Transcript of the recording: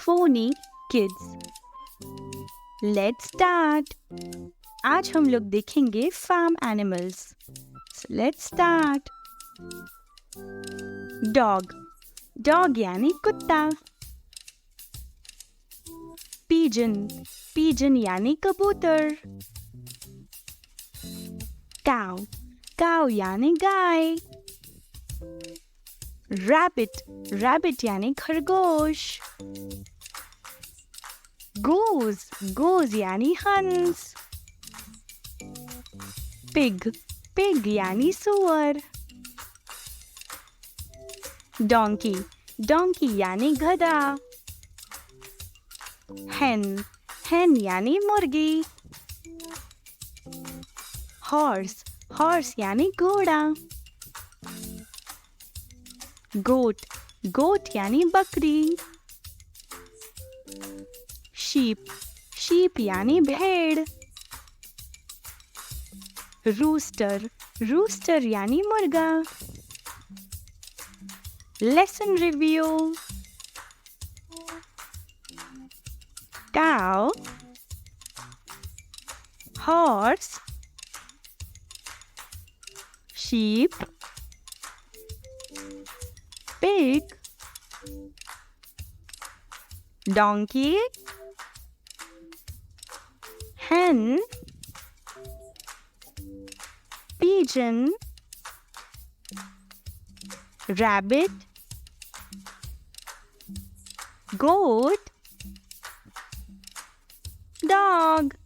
phony kids. Let's start. आज हम लोग देखेंगे farm animals. So let's start. Dog. Dog यानी कुत्ता. Pigeon. Pigeon यानी कबूतर. Cow. Cow यानी गाय. Rabbit. Rabbit यानी खरगोश. Goose. Goose यानी हंस. Pig. Pig यानी सुअर. Donkey. Donkey यानी गधा. Hen. Hen यानी मुर्गी. Horse. Horse यानी घोड़ा. Goat. Goat यानी बकरी. Sheep. Sheep यानी भेड़. Rooster. Rooster यानी मुर्गा. Lesson review. Cow. Horse. Sheep. Pig. Donkey. Hen. Pigeon. Rabbit. Goat. Dog.